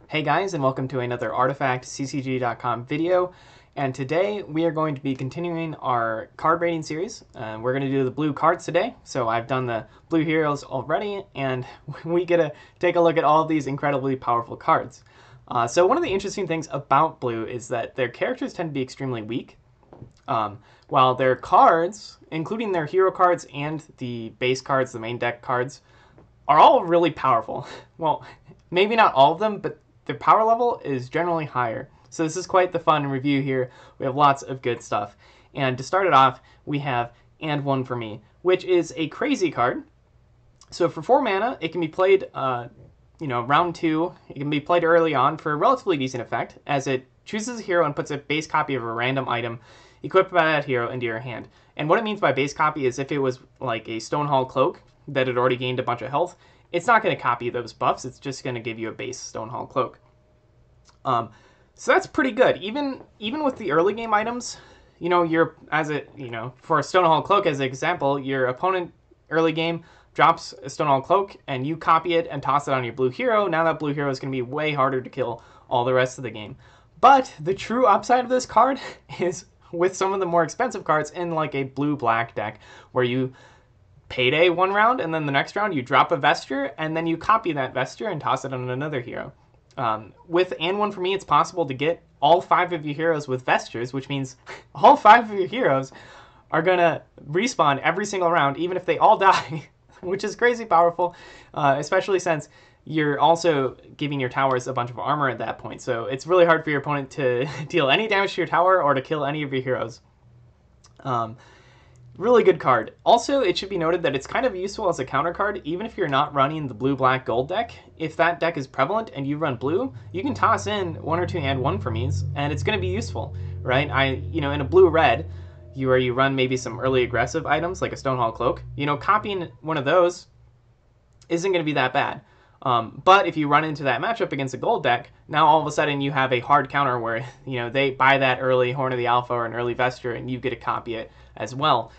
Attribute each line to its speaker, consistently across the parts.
Speaker 1: Hey guys, and welcome to another Artifact CCG.com video. And today we are going to be continuing our card rating series. We're going to do the blue cards today. So I've done the blue heroes already, and we get to take a look at all of these incredibly powerful cards. So one of the interesting things about blue is that their characters tend to be extremely weak, while their cards, including their hero cards and the base cards, the main deck cards, are all really powerful. Well, maybe not all of them, but their power level is generally higher. So this is quite the fun review here. We have lots of good stuff. And to start it off, we have And One For Me, which is a crazy card. So for 4 mana, it can be played, round 2. It can be played early on for a relatively decent effect, as it chooses a hero and puts a base copy of a random item equipped by that hero into your hand. And what it means by base copy is if it was like a Stonehall Cloak that had already gained a bunch of health, it's not going to copy those buffs. It's just going to give you a base Stonehall Cloak. So that's pretty good. Even with the early game items, for a Stonehall Cloak as an example, your opponent early game drops a Stonehall Cloak and you copy it and toss it on your blue hero. Now that blue hero is going to be way harder to kill all the rest of the game. But the true upside of this card is with some of the more expensive cards in like a blue-black deck where you payday one round, and then the next round you drop a Vesture, and then you copy that Vesture and toss it on another hero. With And One For Me, it's possible to get all 5 of your heroes with Vestures, which means all 5 of your heroes are going to respawn every single round, even if they all die, which is crazy powerful, especially since you're also giving your towers a bunch of armor at that point. So it's really hard for your opponent to deal any damage to your tower or to kill any of your heroes. Really good card. Also, it should be noted that it's kind of useful as a counter card, even if you're not running the blue-black gold deck. If that deck is prevalent and you run blue, you can toss in 1 or 2 And One For Me's, and it's going to be useful, right? In a blue-red, you run maybe some early aggressive items like a Stonehall Cloak. Copying one of those isn't going to be that bad. But if you run into that matchup against a gold deck, now all of a sudden you have a hard counter where they buy that early Horn of the Alpha or an early Vesture, and you get to copy it as well.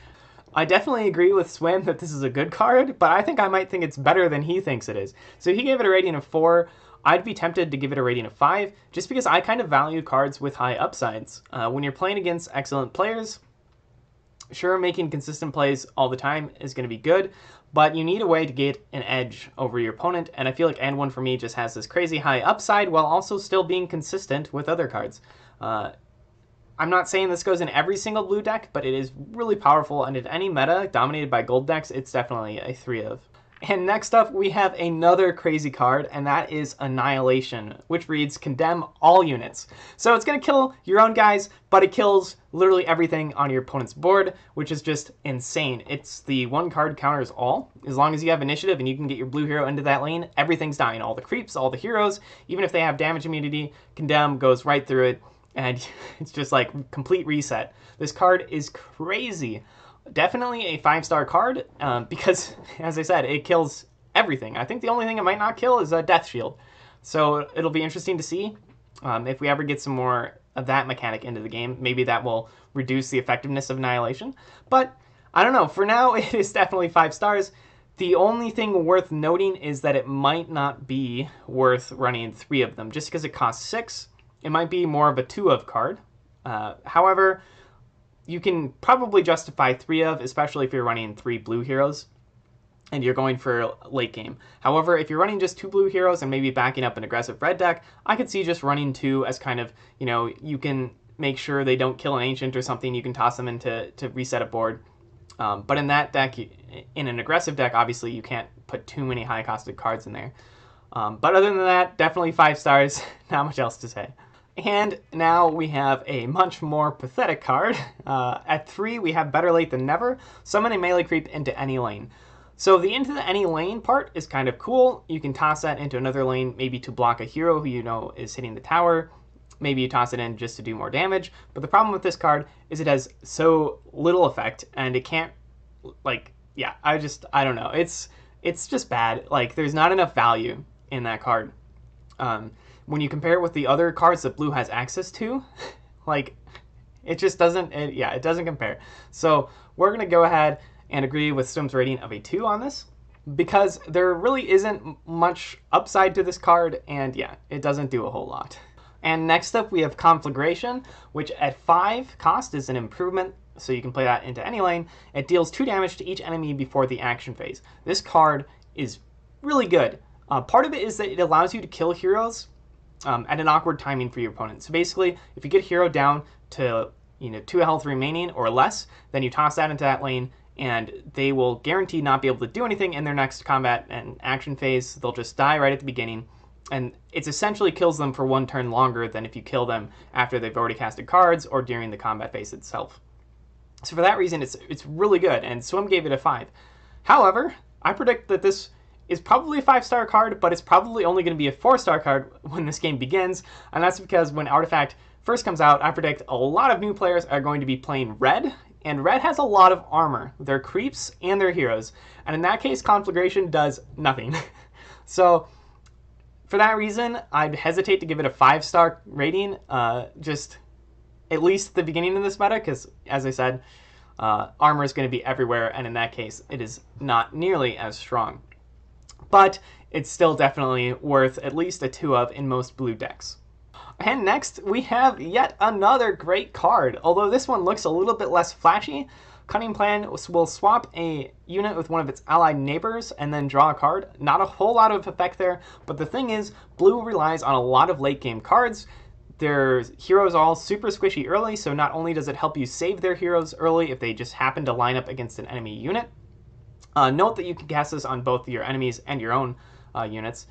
Speaker 1: I definitely agree with Swim that this is a good card, but I think I might think it's better than he thinks it is. So he gave it a rating of 4. I'd be tempted to give it a rating of 5, just because I kind of value cards with high upsides. When you're playing against excellent players, sure, making consistent plays all the time is going to be good, but you need a way to get an edge over your opponent, and I feel like And One For Me just has this crazy high upside while also still being consistent with other cards. I'm not saying this goes in every single blue deck, but it is really powerful, and in any meta dominated by gold decks, it's definitely a 3 of. And next up, we have another crazy card, and that is Annihilation, which reads, condemn all units. So it's going to kill your own guys, but it kills literally everything on your opponent's board, which is just insane. It's the 1 card counters all. As long as you have initiative and you can get your blue hero into that lane, everything's dying. All the creeps, all the heroes, even if they have damage immunity, condemn goes right through it. And it's just like complete reset. This card is crazy. Definitely a 5-star card because, as I said, it kills everything. I think the only thing it might not kill is a Death Shield. So it'll be interesting to see if we ever get some more of that mechanic into the game. Maybe that will reduce the effectiveness of Annihilation. But I don't know. For now, it is definitely 5 stars. The only thing worth noting is that it might not be worth running 3 of them just because it costs 6. It might be more of a 2 of card. However, you can probably justify 3 of, especially if you're running 3 blue heroes and you're going for late game. However, if you're running just 2 blue heroes and maybe backing up an aggressive red deck, I could see just running 2 as kind of, you can make sure they don't kill an ancient or something. You can toss them in to reset a board. But in that deck, in an aggressive deck, obviously you can't put too many high-costed cards in there. But other than that, definitely 5 stars. Not much else to say. And now we have a much more pathetic card. At 3, we have Better Late Than Never. Summon a melee creep into any lane. So the into the any lane part is kind of cool. You can toss that into another lane, maybe to block a hero who is hitting the tower. Maybe you toss it in just to do more damage. But the problem with this card is it has so little effect, and it can't, I don't know. It's just bad. There's not enough value in that card. When you compare it with the other cards that blue has access to, it just doesn't, it doesn't compare. So we're going to go ahead and agree with Swim's rating of a 2 on this. because there really isn't much upside to this card, and yeah, it doesn't do a whole lot. And next up we have Conflagration, which at 5 cost is an improvement, so you can play that into any lane. It deals 2 damage to each enemy before the action phase. This card is really good. Part of it is that it allows you to kill heroes at an awkward timing for your opponent. So basically, if you get a hero down to 2 health remaining or less, then you toss that into that lane, and they will guaranteed not be able to do anything in their next combat and action phase. They'll just die right at the beginning, and it essentially kills them for 1 turn longer than if you kill them after they've already casted cards or during the combat phase itself. So for that reason, it's really good, and Swim gave it a 5. However, I predict that this is probably a 5-star card, but it's probably only going to be a 4-star card when this game begins, and that's because when Artifact first comes out, I predict a lot of new players are going to be playing Red, and Red has a lot of armor. They're creeps and they're heroes, and in that case, Conflagration does nothing. So for that reason, I'd hesitate to give it a 5-star rating, just at least the beginning of this meta, because as I said, armor is going to be everywhere, and in that case, it is not nearly as strong. But it's still definitely worth at least a 2 of in most blue decks. And next, we have yet another great card. Although this one looks a little bit less flashy, Cunning Plan will swap a unit with one of its allied neighbors and then draw a card. Not a whole lot of effect there, but the thing is, blue relies on a lot of late game cards. Their heroes are all super squishy early, so not only does it help you save their heroes early if they just happen to line up against an enemy unit. Note that you can cast this on both your enemies and your own units.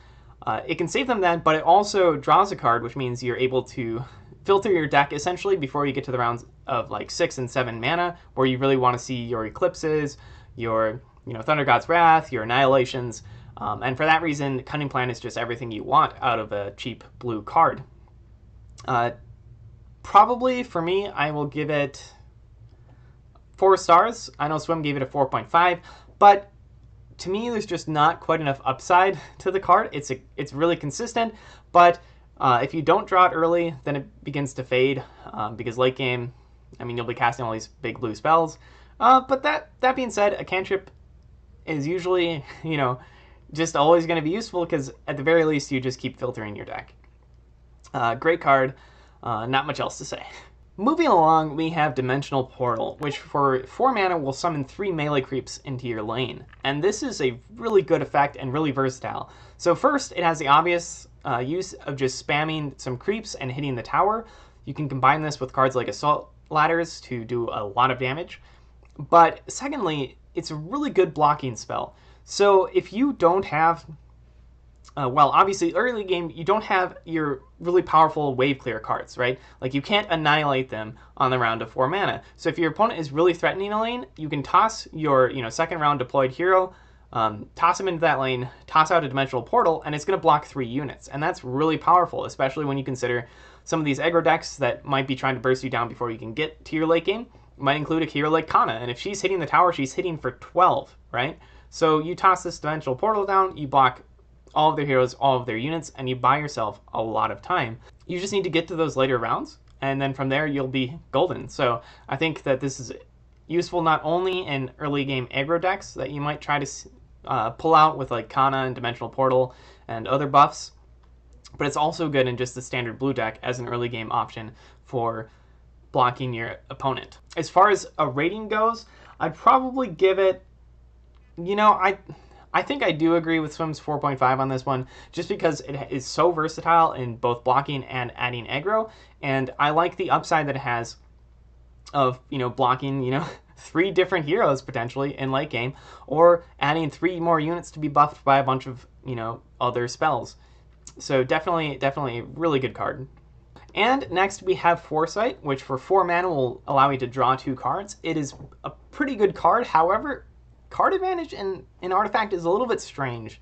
Speaker 1: It can save them then, but it also draws a card, which means you're able to filter your deck essentially before you get to the rounds of like 6 and 7 mana, where you really want to see your Eclipses, your Thunder God's Wrath, your Annihilations, and for that reason, Cunning Plan is just everything you want out of a cheap blue card. Probably for me, I will give it 4 stars. I know Swim gave it a 4.5, but to me, there's just not quite enough upside to the card. It's really consistent, but if you don't draw it early, then it begins to fade because late game, I mean, you'll be casting all these big blue spells. But that being said, a cantrip is usually, just always going to be useful because at the very least, you just keep filtering your deck. Great card. Not much else to say. Moving along, we have Dimensional Portal, which for 4 mana will summon 3 melee creeps into your lane. And this is a really good effect and really versatile. So first, it has the obvious use of just spamming some creeps and hitting the tower. You can combine this with cards like Assault Ladders to do a lot of damage. But secondly, it's a really good blocking spell. So if you don't have well, obviously, early game, you don't have your really powerful wave clear cards, right? Like, you can't annihilate them on the round of 4 mana. So if your opponent is really threatening a lane, you can toss your, second round deployed hero, toss him into that lane, toss out a Dimensional Portal, and it's going to block 3 units. And that's really powerful, especially when you consider some of these aggro decks that might be trying to burst you down before you can get to your late game. Might include a hero like Kana, and if she's hitting the tower, she's hitting for 12, right? So you toss this Dimensional Portal down, you block all of their heroes, all of their units, and you buy yourself a lot of time. You just need to get to those later rounds, and then from there you'll be golden. So I think that this is useful not only in early game aggro decks that you might try to pull out with like Kana and Dimensional Portal and other buffs, but it's also good in just the standard blue deck as an early game option for blocking your opponent. As far as a rating goes, I'd probably give it, I think I do agree with Swim's 4.5 on this one, just because it is so versatile in both blocking and adding aggro, and I like the upside that it has of, blocking, 3 different heroes potentially in late game, or adding 3 more units to be buffed by a bunch of, other spells. So definitely a really good card. And next we have Foresight, which for 4 mana will allow you to draw 2 cards. It is a pretty good card, however, card advantage in Artifact is a little bit strange,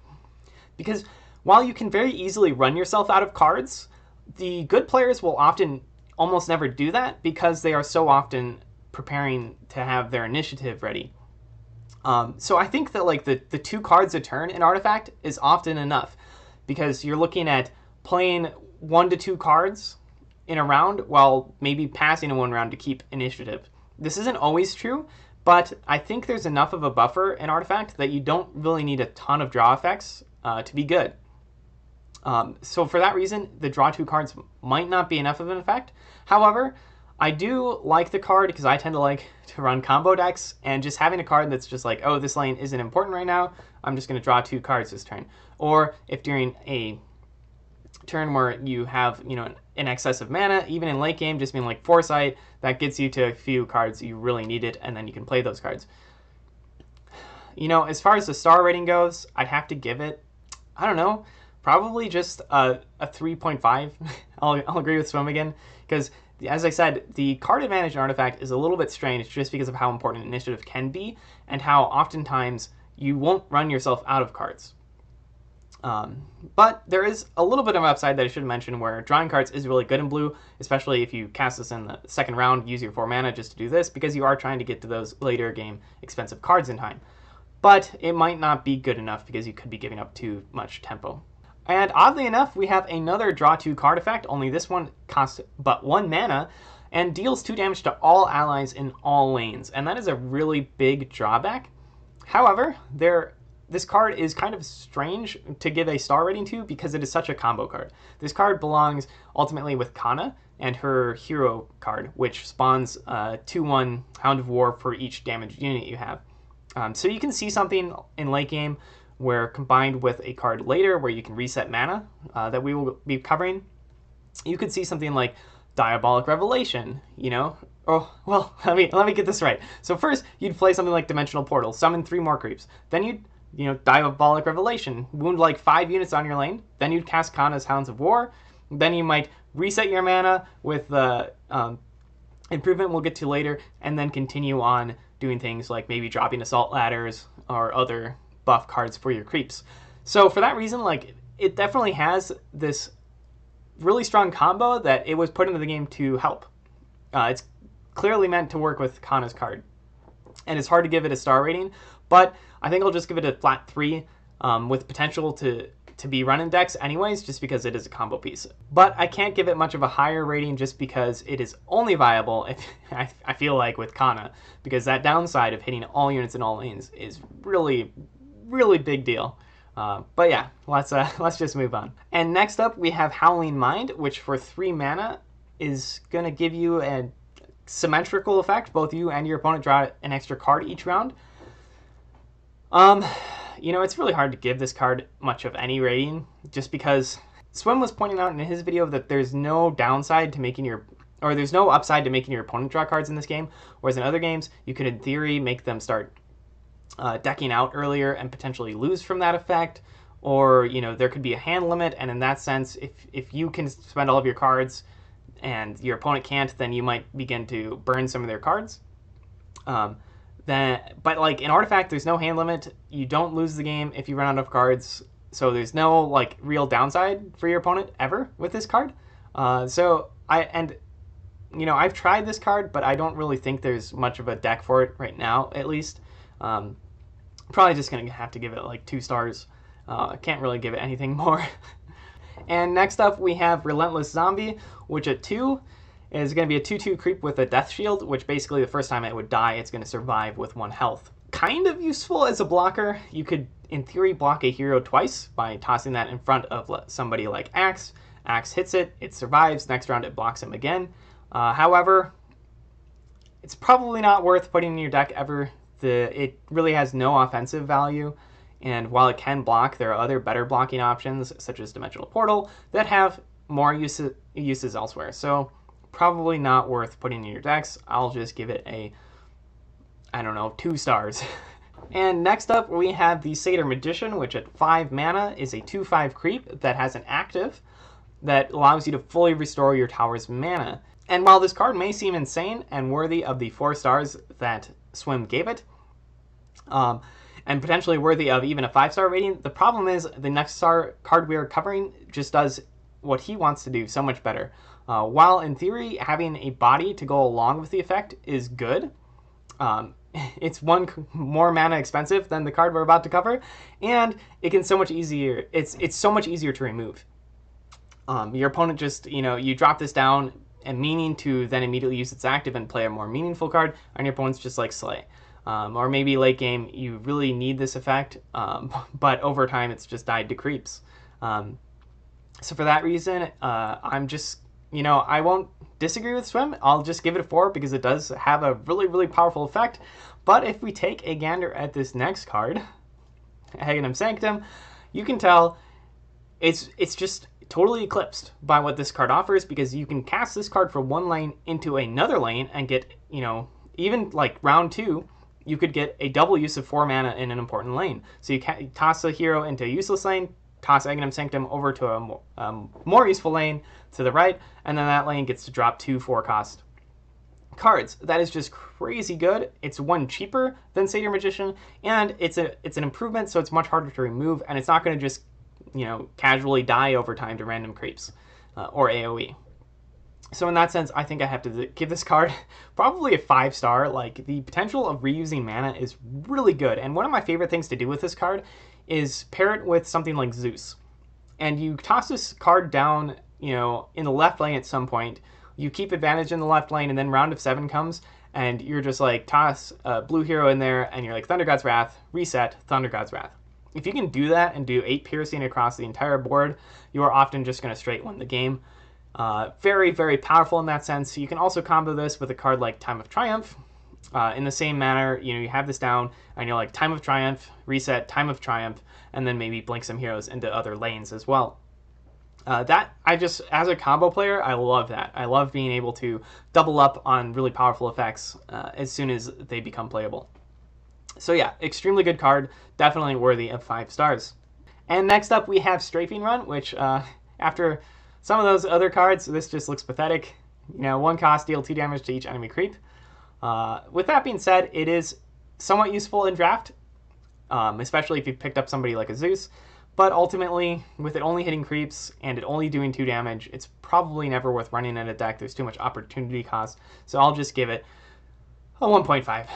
Speaker 1: because while you can very easily run yourself out of cards, the good players will often almost never do that because they are so often preparing to have their initiative ready. So I think that like the 2 cards a turn in Artifact is often enough, because you're looking at playing 1 to 2 cards in a round while maybe passing in 1 round to keep initiative. This isn't always true, but I think there's enough of a buffer in Artifact that you don't really need a ton of draw effects to be good. So for that reason, the draw 2 cards might not be enough of an effect. However, I do like the card because I tend to like to run combo decks, and just having a card that's just like, oh, this lane isn't important right now, I'm just going to draw 2 cards this turn. Or if during a turn where you have, you know, an excess of mana, even in late game, just being like Foresight, that gets you to a few cards you really need it, and then you can play those cards. You know, as far as the star rating goes, I'd have to give it, I don't know, probably just a 3.5. I'll agree with Swim again, because as I said, the card advantage in Artifact is a little bit strange just because of how important initiative can be and how oftentimes you won't run yourself out of cards. But there is a little bit of upside that I should mention where drawing cards is really good in blue, especially if you cast this in the second round, use your 4 mana just to do this, because you are trying to get to those later game expensive cards in time. But it might not be good enough because you could be giving up too much tempo. And oddly enough, we have another draw 2 card effect, only this one costs but 1 mana and deals 2 damage to all allies in all lanes, and that is a really big drawback. However, this card is kind of strange to give a star rating to because it is such a combo card. This card belongs ultimately with Kana and her hero card, which spawns 2/1 Hound of War for each damaged unit you have. So you can see something in late game where combined with a card later where you can reset mana that we will be covering, you could see something like Diabolic Revelation, you know? Oh, well, let me get this right. So first, you'd play something like Dimensional Portal, summon 3 more creeps. Then you'd, you know, Diabolic Revelation, wound like 5 units on your lane. Then you'd cast Kana's Hounds of War. Then you might reset your mana with the improvement we'll get to later, and then continue on doing things like maybe dropping Assault Ladders or other buff cards for your creeps. So for that reason, like, it definitely has this really strong combo that it was put into the game to help. It's clearly meant to work with Kana's card, and it's hard to give it a star rating, but I think I'll just give it a flat 3 with potential to be run in decks anyways, just because it is a combo piece. But I can't give it much of a higher rating just because it is only viable if I feel like with Kana, because that downside of hitting all units in all lanes is really big deal. But yeah, let's just move on. And next up we have Howling Mind, which for 3 mana is going to give you a symmetrical effect. Both you and your opponent draw an extra card each round. You know, it's really hard to give this card much of any rating, just because Swim was pointing out in his video that there's no downside to making there's no upside to making your opponent draw cards in this game, whereas in other games, you could in theory make them start decking out earlier and potentially lose from that effect, or, you know, there could be a hand limit, and in that sense, if you can spend all of your cards and your opponent can't, then you might begin to burn some of their cards. But like in Artifact, there's no hand limit. You don't lose the game if you run out of cards, so there's no like real downside for your opponent ever with this card. You know, I've tried this card, but I don't really think there's much of a deck for it right now, at least. Probably just gonna have to give it like 2 stars. I can't really give it anything more. And next up we have Relentless Zombie, which at 2 is going to be a 2/2 creep with a death shield, which basically the first time it would die, it's going to survive with 1 health. Kind of useful as a blocker. You could, in theory, block a hero twice by tossing that in front of somebody like Axe. Axe hits it, it survives, next round it blocks him again. However, it's probably not worth putting in your deck ever. It really has no offensive value, and while it can block, there are other better blocking options, such as Dimensional Portal, that have more uses elsewhere. So probably not worth putting in your decks. I'll just give it a, I don't know, 2 stars. And next up we have the Satyr Magician, which at 5 mana is a 2/5 creep that has an active that allows you to fully restore your tower's mana. And while this card may seem insane and worthy of the 4 stars that Swim gave it, and potentially worthy of even a 5-star rating, the problem is the next card we are covering just does what he wants to do so much better. While in theory having a body to go along with the effect is good, it's 1 more mana expensive than the card we're about to cover, and it can so much easier. It's so much easier to remove. Your opponent just, you know, you drop this down and meaning to then immediately use its active and play a more meaningful card, and your opponent's just like slay. Or maybe late game you really need this effect, but over time it's just died to creeps. So for that reason, I'm just, I won't disagree with Swim. I'll just give it a 4 because it does have a really, really powerful effect. But if we take a gander at this next card, Aghanim Sanctum, you can tell it's just totally eclipsed by what this card offers, because you can cast this card from one lane into another lane and get, even like round 2, you could get a double use of 4 mana in an important lane. So you toss a hero into a useless lane, toss Aghanim Sanctum over to a more useful lane to the right, and then that lane gets to drop 2 4-cost cards. That is just crazy good. It's 1 cheaper than Satyr Magician, and it's an improvement, so it's much harder to remove, and it's not going to just casually die over time to random creeps or AoE. So in that sense, I think I have to give this card probably a 5-star. Like, the potential of reusing mana is really good, and one of my favorite things to do with this card is pair it with something like Zeus. And you toss this card down, in the left lane at some point. You keep advantage in the left lane, and then round of 7 comes, and you're just like, toss a blue hero in there, and you're like, Thunder God's Wrath, reset, Thunder God's Wrath. If you can do that and do 8 piercing across the entire board, you are often just going to straight win the game. Very, very powerful in that sense. You can also combo this with a card like Time of Triumph. In the same manner, you have this down, and you're like, Time of Triumph, reset, Time of Triumph, and then maybe blink some heroes into other lanes as well. As a combo player, I love that. I love being able to double up on really powerful effects as soon as they become playable. So yeah, extremely good card, definitely worthy of 5 stars. And next up we have Strafing Run, which after some of those other cards, this just looks pathetic. 1 cost, deal 2 damage to each enemy creep. With that being said, it is somewhat useful in draft, especially if you picked up somebody like a Zeus. But ultimately, with it only hitting creeps and it only doing 2 damage, it's probably never worth running in a deck. There's too much opportunity cost. So I'll just give it a 1.5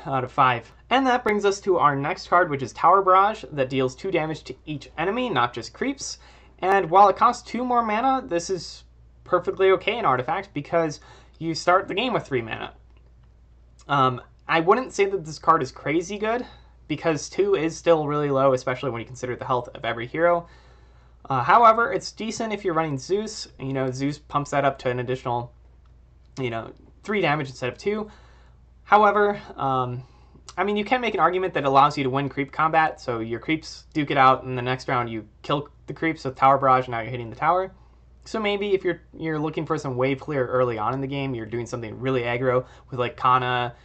Speaker 1: out of 5. And that brings us to our next card, which is Tower Barrage, that deals 2 damage to each enemy, not just creeps. And while it costs 2 more mana, this is perfectly okay in Artifact because you start the game with 3 mana. I wouldn't say that this card is crazy good, because 2 is still really low, especially when you consider the health of every hero. However, it's decent if you're running Zeus. Zeus pumps that up to an additional, 3 damage instead of 2. However, you can make an argument that allows you to win creep combat, so your creeps duke it out, and the next round you kill the creeps with Tower Barrage, and now you're hitting the tower. So maybe if you're looking for some wave clear early on in the game, you're doing something really aggro with like Kana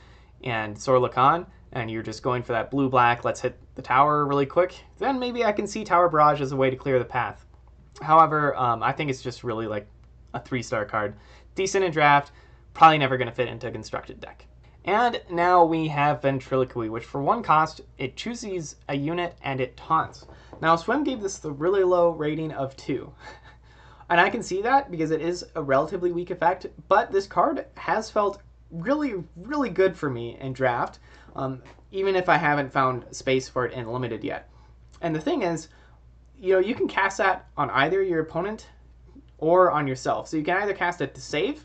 Speaker 1: and Sorla Khan, and you're just going for that blue-black, let's hit the tower really quick, then maybe I can see Tower Barrage as a way to clear the path. However, I think it's just really like a 3-star card. Decent in draft, probably never going to fit into a constructed deck. And now we have Ventriloquy, which for 1 cost, it chooses a unit and it taunts. Now, Swim gave this the really low rating of 2. And I can see that because it is a relatively weak effect, but this card has felt really, really good for me in draft, even if I haven't found space for it in Limited yet. And the thing is, you can cast that on either your opponent or on yourself. So you can either cast it to save,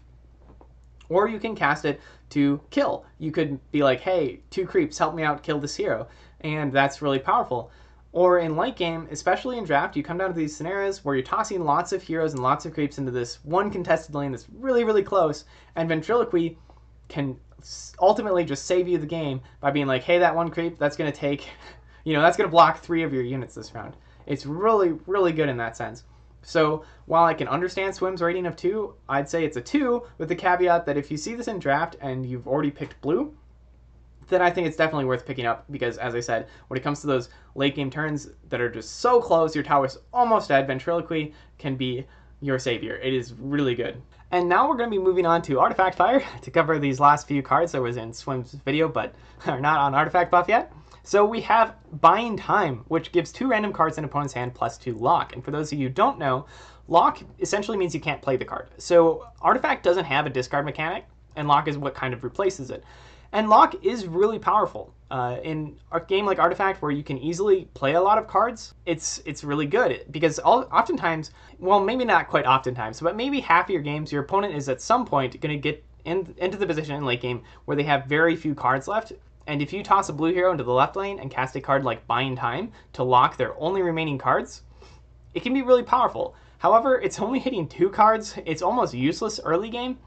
Speaker 1: or you can cast it to kill. You could be like, hey, 2 creeps, help me out, kill this hero. And that's really powerful. Or in late game, especially in draft, you come down to these scenarios where you're tossing lots of heroes and lots of creeps into this one contested lane that's really, really close, and Ventriloquy can ultimately just save you the game by being like, hey, that 1 creep, that's going to take, that's going to block 3 of your units this round. It's really, really good in that sense. So while I can understand Swim's rating of 2, I'd say it's a 2, with the caveat that if you see this in draft and you've already picked blue, then I think it's definitely worth picking up, because as I said, when it comes to those late game turns that are just so close, your tower's almost dead, Ventriloquy can be your savior. It is really good. And now we're going to be moving on to Artifact Fire to cover these last few cards that was in Swim's video, but are not on Artifact Buff yet. So we have Buying Time, which gives 2 random cards in an opponent's hand plus 2 lock. And for those of you who don't know, lock essentially means you can't play the card. So Artifact doesn't have a discard mechanic, and lock is what kind of replaces it. And lock is really powerful. In a game like Artifact, where you can easily play a lot of cards, it's really good, because oftentimes, well, maybe not quite oftentimes, but maybe half of your games, your opponent is at some point going to get into the position in late game where they have very few cards left, And if you toss a blue hero into the left lane and cast a card like Buying Time to lock their only remaining cards, it can be really powerful. However, it's only hitting 2 cards. It's almost useless early game.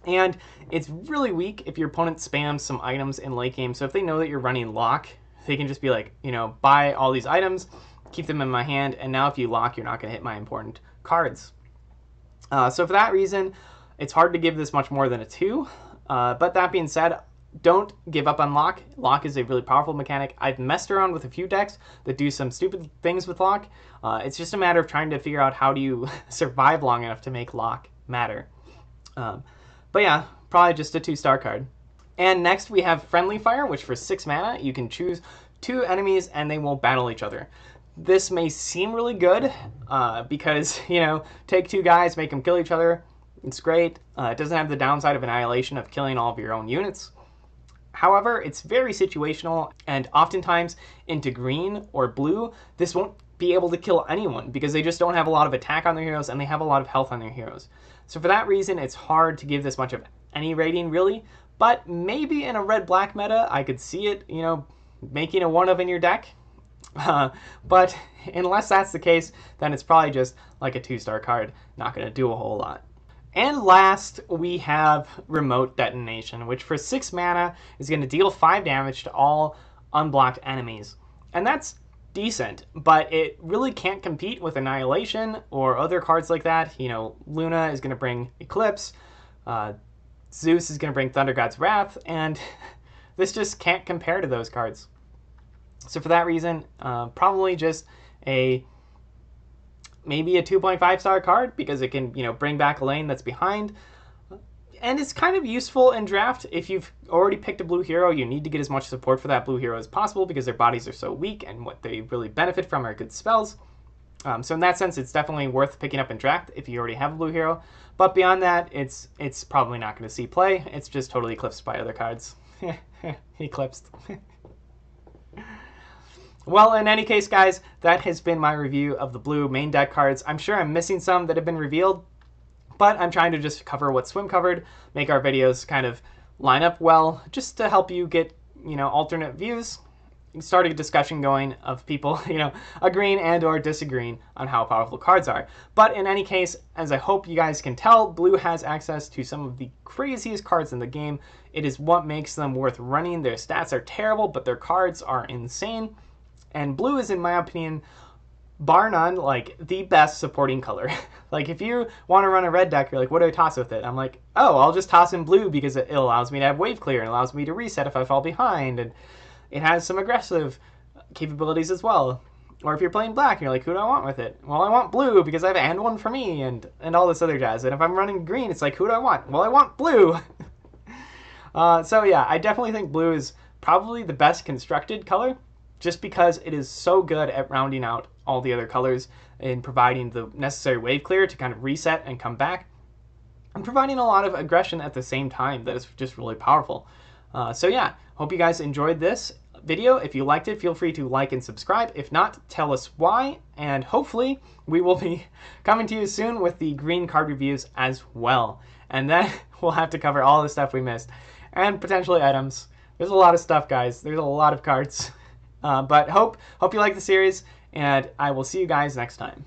Speaker 1: And it's really weak if your opponent spams some items in late game. So if they know that you're running lock, they can just be like, you know, buy all these items, keep them in my hand, and now if you lock, you're not going to hit my important cards. So for that reason, it's hard to give this much more than a 2. But that being said, don't give up on lock. Lock is a really powerful mechanic. I've messed around with a few decks that do some stupid things with lock. It's just a matter of trying to figure out how do you survive long enough to make lock matter. But yeah, probably just a 2-star card. And next we have Friendly Fire, which for 6 mana, you can choose 2 enemies and they will battle each other. This may seem really good because, you know, take 2 guys, make them kill each other. It's great. It doesn't have the downside of Annihilation of killing all of your own units. However, it's very situational, and oftentimes into green or blue, this won't be able to kill anyone because they just don't have a lot of attack on their heroes and they have a lot of health on their heroes. So for that reason, it's hard to give this much of any rating, really. But maybe in a red-black meta, I could see it, you know, making a 1-of in your deck. But unless that's the case, then it's probably just like a 2-star card, not going to do a whole lot. And last, we have Remote Detonation, which for 6 mana is going to deal 5 damage to all unblocked enemies. And that's decent, but it really can't compete with Annihilation or other cards like that. You know, Luna is going to bring Eclipse, Zeus is going to bring Thunder God's Wrath, and this just can't compare to those cards. So for that reason, probably just maybe a 2.5-star card because it can, you know, bring back a lane that's behind. And it's kind of useful in draft. If you've already picked a blue hero, you need to get as much support for that blue hero as possible because their bodies are so weak and what they really benefit from are good spells. So in that sense, it's definitely worth picking up in draft if you already have a blue hero. But beyond that, it's probably not going to see play. It's just totally eclipsed by other cards. Eclipsed. Well, in any case, guys, that has been my review of the blue main deck cards. I'm sure I'm missing some that have been revealed, but I'm trying to just cover what Swim covered, make our videos kind of line up well, just to help you get, you know, alternate views, start a discussion going of people, you know, agreeing and or disagreeing on how powerful cards are. But in any case, as I hope you guys can tell, blue has access to some of the craziest cards in the game. It is what makes them worth running. Their stats are terrible, but their cards are insane. And blue is, in my opinion, bar none, like, the best supporting color. Like, if you want to run a red deck, you're like, what do I toss with it? I'm like, oh, I'll just toss in blue because it allows me to have wave clear and allows me to reset if I fall behind. And it has some aggressive capabilities as well. Or if you're playing black and you're like, who do I want with it? Well, I want blue because I have and one for me and all this other jazz. And if I'm running green, it's like, who do I want? Well, I want blue. So yeah, I definitely think blue is probably the best constructed color, just because it is so good at rounding out all the other colors and providing the necessary wave clear to kind of reset and come back, and providing a lot of aggression at the same time that is just really powerful. So yeah, hope you guys enjoyed this video. If you liked it, feel free to like and subscribe. If not, tell us why, and hopefully we will be coming to you soon with the green card reviews as well. And then we'll have to cover all the stuff we missed, and potentially items. There's a lot of stuff, guys. There's a lot of cards. But hope you like the series, and I will see you guys next time.